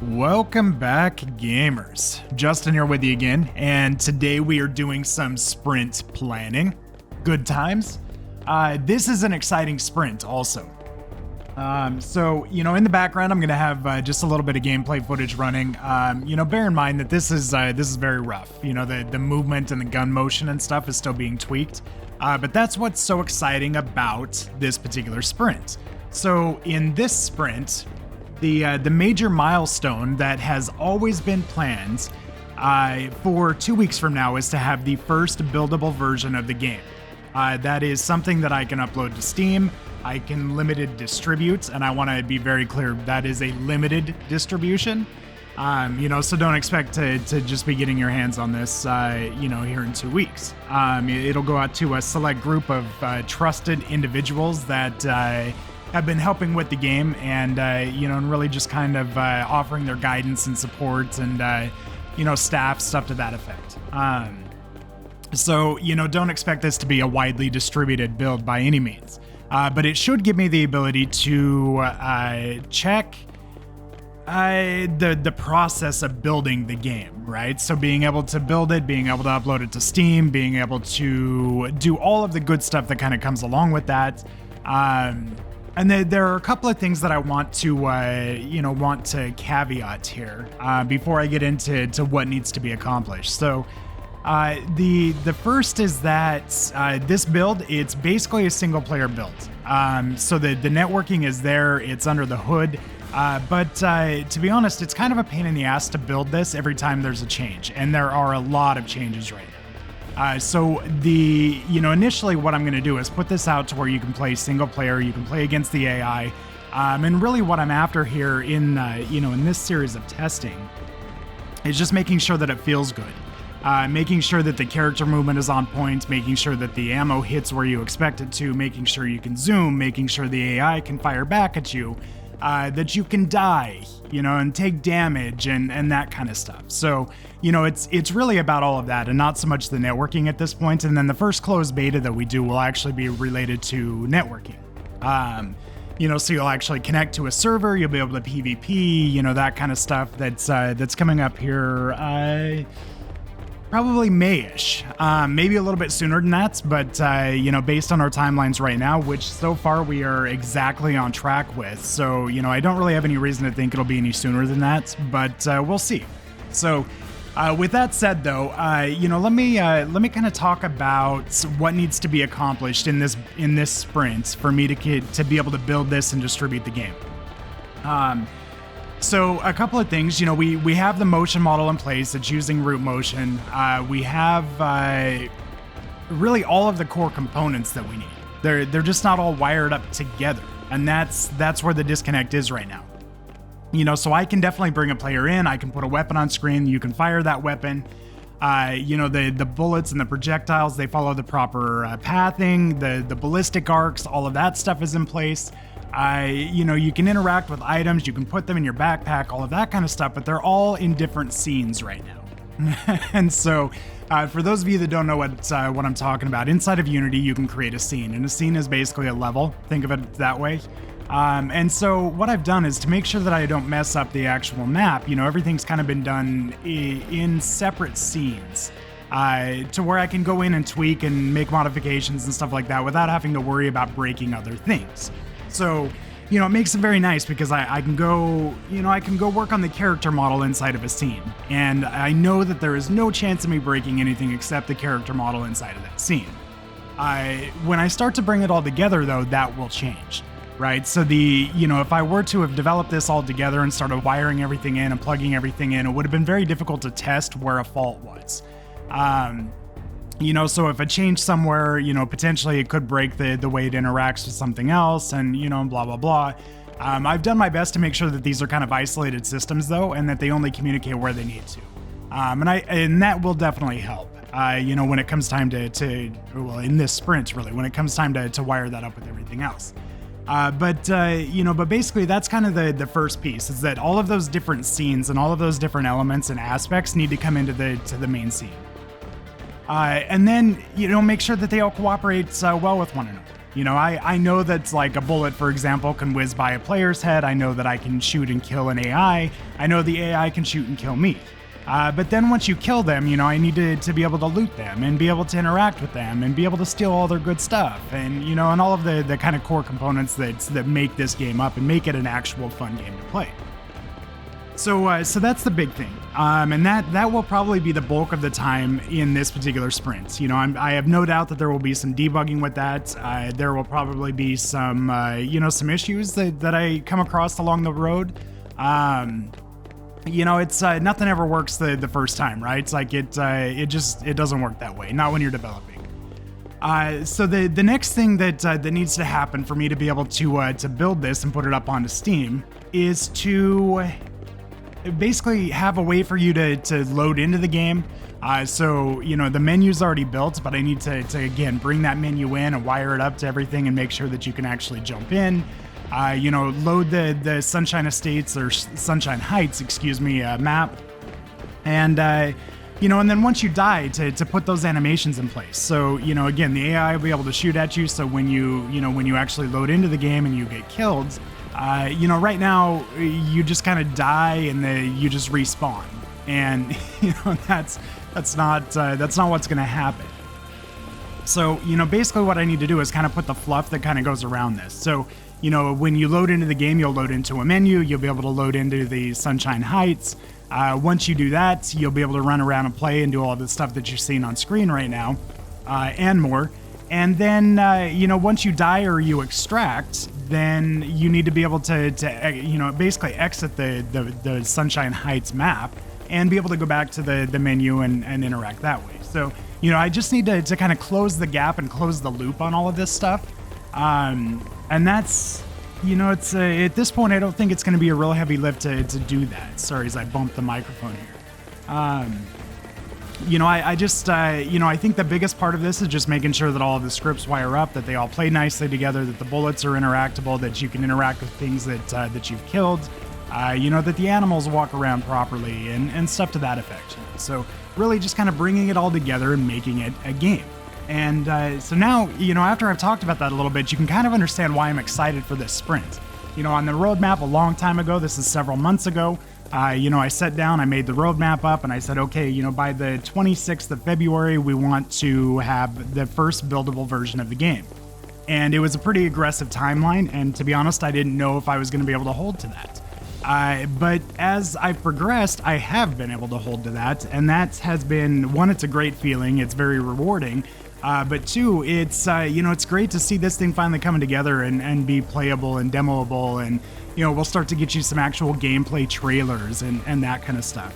Welcome back, gamers. Justin here with you again, and today we are doing some sprint planning. Good times. This is an exciting sprint also. So, in the background, I'm going to have just a little bit of gameplay footage running. Bear in mind that this is very rough. The movement and the gun motion and stuff is still being tweaked. But that's what's so exciting about this particular sprint. So in this sprint, the major milestone that has always been planned for 2 weeks from now is to have the first buildable version of the game. That is something that I can upload to Steam. I can limited distribute, and I want to be very clear, that is a limited distribution. So don't expect to just be getting your hands on this, here in 2 weeks. It'll go out to a select group of trusted individuals that have been helping with the game and really just kind of offering their guidance and support and, staff, stuff to that effect. So don't expect this to be a widely distributed build by any means. But it should give me the ability to check the process of building the game, right? So being able to build it, being able to upload it to Steam, being able to do all of the good stuff that kind of comes along with that. And there are a couple of things that I want to caveat here before I get into what needs to be accomplished. So the first is that this build, it's basically a single player build. So the networking is there, it's under the hood. But to be honest, it's kind of a pain in the ass to build this every time there's a change, and there are a lot of changes right now. So initially what I'm going to do is put this out to where you can play single player, you can play against the AI, and really what I'm after here in this series of testing is just making sure that it feels good. Making sure that the character movement is on point, making sure that the ammo hits where you expect it to, making sure you can zoom, making sure the AI can fire back at you, that you can die, and take damage and that kind of stuff. So, it's really about all of that and not so much the networking at this point. And then the first closed beta that we do will actually be related to networking. So you'll actually connect to a server, you'll be able to PvP, that kind of stuff that's coming up here, probably May-ish, maybe a little bit sooner than that, but based on our timelines right now, which so far we are exactly on track with. So, I don't really have any reason to think it'll be any sooner than that, but we'll see. So, with that said, though, let me kind of talk about what needs to be accomplished in this sprint for me to be able to build this and distribute the game. So a couple of things, we have the motion model in place. It's using root motion. We have really all of the core components that we need. They're just not all wired up together, and that's where the disconnect is right now. So I can definitely bring a player in. I can put a weapon on screen. You can fire that weapon. The bullets and the projectiles, they follow the proper pathing. The ballistic arcs, all of that stuff is in place. You can interact with items, you can put them in your backpack, all of that kind of stuff, but they're all in different scenes right now. And so, for those of you that don't know what I'm talking about, inside of Unity, you can create a scene, and a scene is basically a level. Think of it that way. And so what I've done is to make sure that I don't mess up the actual map, everything's kind of been done in separate scenes. To where I can go in and tweak and make modifications and stuff like that without having to worry about breaking other things. So, it makes it very nice because I can go work on the character model inside of a scene. And I know that there is no chance of me breaking anything except the character model inside of that scene. When I start to bring it all together, though, that will change, right? So if I were to have developed this all together and started wiring everything in and plugging everything in, it would have been very difficult to test where a fault was. So if a change somewhere, potentially it could break the way it interacts with something else and, blah, blah, blah. I've done my best to make sure that these are kind of isolated systems, though, and that they only communicate where they need to. And that will definitely help, when it comes time in this sprint, really, when it comes time to wire that up with everything else. But basically that's kind of the first piece, is that all of those different scenes and all of those different elements and aspects need to come into the main scene. And then, make sure that they all cooperate well with one another. You know, I know that like a bullet, for example, can whiz by a player's head. I know that I can shoot and kill an AI. I know the AI can shoot and kill me. But then once you kill them, you know, I need to be able to loot them and be able to interact with them and be able to steal all their good stuff and, you know, and all of the kind of core components that make this game up and make it an actual fun game to play. So that's the big thing. And that will probably be the bulk of the time in this particular sprint. You know, I have no doubt that there will be some debugging with that. There will probably be some, you know, some issues that I come across along the road. You know, it's nothing ever works the first time, right? It's like it doesn't work that way, not when you're developing. So the next thing that needs to happen for me to be able to build this and put it up onto Steam is to basically have a way for you to load into the game. So, you know, the menu's already built, but I need to again bring that menu in and wire it up to everything and make sure that you can actually jump in. You know, load the Sunshine Estates or Sunshine Heights, excuse me, map. And, you know, and then once you die to put those animations in place. So, you know, again, the AI will be able to shoot at you. So when you actually load into the game and you get killed, you know, right now you just kind of die and you just respawn. And, you know, that's not what's going to happen. So, you know, basically what I need to do is kind of put the fluff that kind of goes around this. So, you know, when you load into the game, you'll load into a menu. You'll be able to load into the Sunshine Heights. Once you do that, you'll be able to run around and play and do all the stuff that you're seeing on screen right now, and more. And then, you know, once you die or you extract, then you need to be able to you know, basically exit the Sunshine Heights map and be able to go back to the menu and interact that way. So, you know, I just need to kind of close the gap and close the loop on all of this stuff. And that's, you know, it's at this point, I don't think it's going to be a real heavy lift to do that. Sorry, as I bumped the microphone here. You know, I just, you know, I think the biggest part of this is just making sure that all of the scripts wire up, that they all play nicely together, that the bullets are interactable, that you can interact with things that you've killed, you know, that the animals walk around properly and stuff to that effect. So really just kind of bringing it all together and making it a game. And so now, you know, after I've talked about that a little bit, you can kind of understand why I'm excited for this sprint. You know, on the roadmap a long time ago, this is several months ago, you know, I sat down, I made the roadmap up, and I said, okay, you know, by the 26th of February, we want to have the first buildable version of the game. And it was a pretty aggressive timeline, and to be honest, I didn't know if I was going to be able to hold to that. But as I've progressed, I have been able to hold to that, and that has been, one, it's a great feeling, it's very rewarding. But two, it's, you know, it's great to see this thing finally coming together and be playable and demoable, and, you know, we'll start to get you some actual gameplay trailers and that kind of stuff.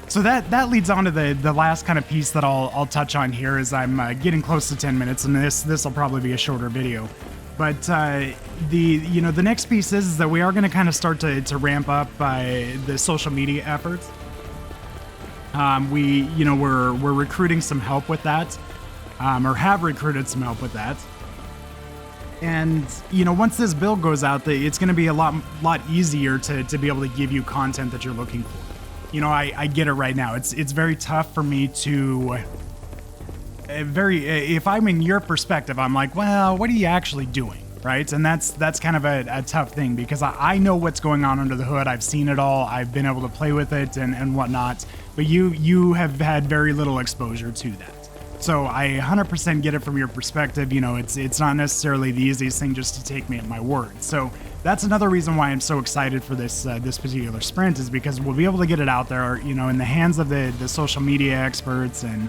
So that leads on to the last kind of piece that I'll touch on here as I'm getting close to 10 minutes, and this will probably be a shorter video. But you know, the next piece is that we are going to kind of start to ramp up the social media efforts. You know, we're recruiting some help with that, or have recruited some help with that. And, you know, once this build goes out, it's going to be a lot easier to be able to give you content that you're looking for. You know, I get it right now. It's very tough for me to if I'm in your perspective, I'm like, well, what are you actually doing? Right. And that's kind of a tough thing, because I know what's going on under the hood. I've seen it all. I've been able to play with it and whatnot. But you have had very little exposure to that. So I 100% get it from your perspective. You know, it's not necessarily the easiest thing just to take me at my word. So that's another reason why I'm so excited for this particular sprint, is because we'll be able to get it out there, you know, in the hands of the social media experts and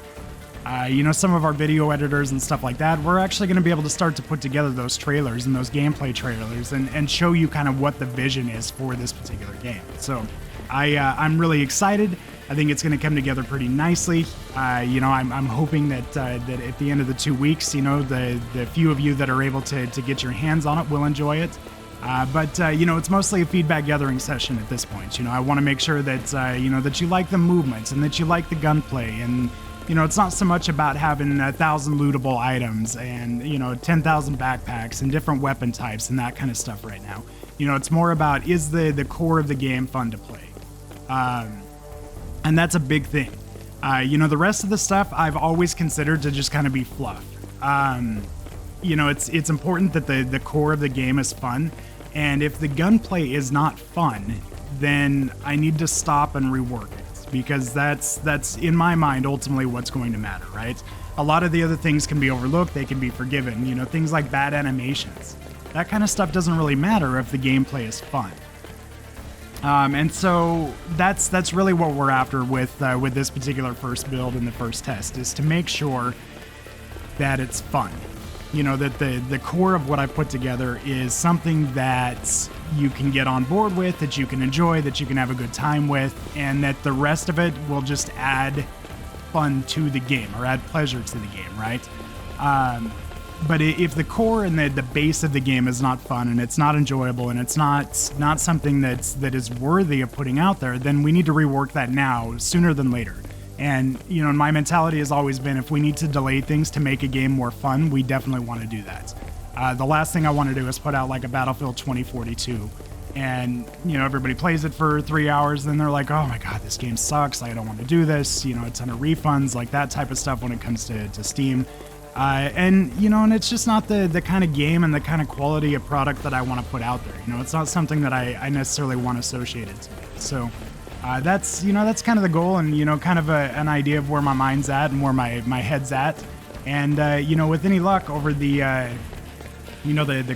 you know, some of our video editors and stuff like that. We're actually going to be able to start to put together those trailers and those gameplay trailers and show you kind of what the vision is for this particular game. So I'm really excited. I think it's going to come together pretty nicely. You know, I'm hoping that at the end of the 2 weeks, you know, the few of you that are able to get your hands on it will enjoy it. But you know, it's mostly a feedback gathering session at this point. You know, I want to make sure that you know, that you like the movements and that you like the gunplay, and you know, it's not so much about having 1,000 lootable items and, you know, 10,000 backpacks and different weapon types and that kind of stuff right now. You know, it's more about, is the core of the game fun to play? And that's a big thing. You know, the rest of the stuff I've always considered to just kind of be fluff. it's important that the core of the game is fun. And if the gunplay is not fun, then I need to stop and rework it, because that's in my mind ultimately what's going to matter, right? A lot of the other things can be overlooked, they can be forgiven, things like bad animations. That kind of stuff doesn't really matter if the gameplay is fun. And so that's really what we're after with this particular first build and the first test, is to make sure that it's fun. That the core of what I put together is something that you can get on board with, that you can enjoy, that you can have a good time with, and that the rest of it will just add fun to the game or add pleasure to the game, right? But if the core and the base of the game is not fun and it's not enjoyable and it's not something that is worthy of putting out there, then we need to rework that now, sooner than later. And, my mentality has always been, if we need to delay things to make a game more fun, we definitely want to do that. The last thing I want to do is put out like a Battlefield 2042 and, everybody plays it for 3 hours and they're like, oh my God, this game sucks. I don't want to do this. A ton of refunds, like that type of stuff when it comes to Steam. And it's just not the kind of game and the kind of quality of product that I want to put out there. It's not something that I necessarily want associated to it. So that's kind of the goal, and, kind of an idea of where my mind's at and where my head's at. And, with any luck over the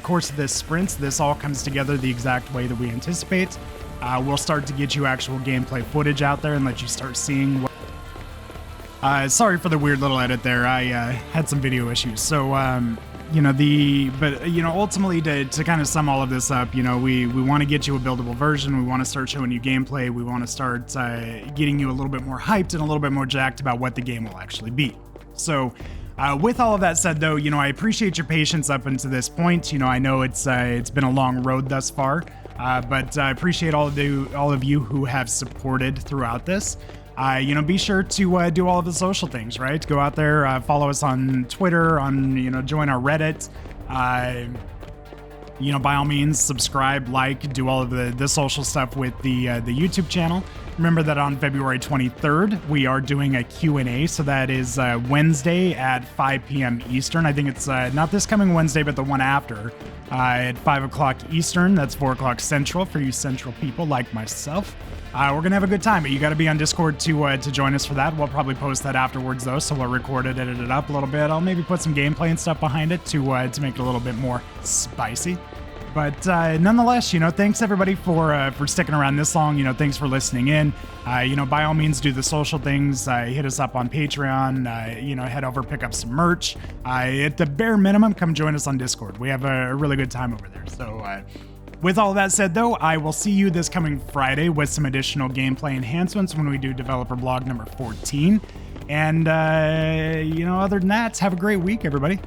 course of this sprint, this all comes together the exact way that we anticipate. We'll start to get you actual gameplay footage out there and let you start seeing what... sorry for the weird little edit there. I had some video issues. So, ultimately to kind of sum all of this up, we want to get you a buildable version. We want to start showing you gameplay. We want to start getting you a little bit more hyped and a little bit more jacked about what the game will actually be. So, with all of that said, though, I appreciate your patience up until this point. I know it's been a long road thus far, but I appreciate all of you who have supported throughout this. Be sure to do all of the social things, right? Go out there, follow us on Twitter, join our Reddit. By all means, subscribe, like, do all of the social stuff with the YouTube channel. Remember that on February 23rd, we are doing a Q&A, so that is Wednesday at 5 p.m. Eastern. I think it's not this coming Wednesday, but the one after at 5 o'clock Eastern. That's 4 o'clock Central for you Central people like myself. We're going to have a good time, but you got to be on Discord to join us for that. We'll probably post that afterwards, though, so we'll record it, edit it up a little bit. I'll maybe put some gameplay and stuff behind it to make it a little bit more spicy. But nonetheless, thanks everybody for sticking around this long. Thanks for listening in. By all means, do the social things. Hit us up on Patreon. Head over, pick up some merch. At the bare minimum, come join us on Discord. We have a really good time over there. So with all that said, though, I will see you this coming Friday with some additional gameplay enhancements when we do developer blog number 14. And, other than that, have a great week, everybody.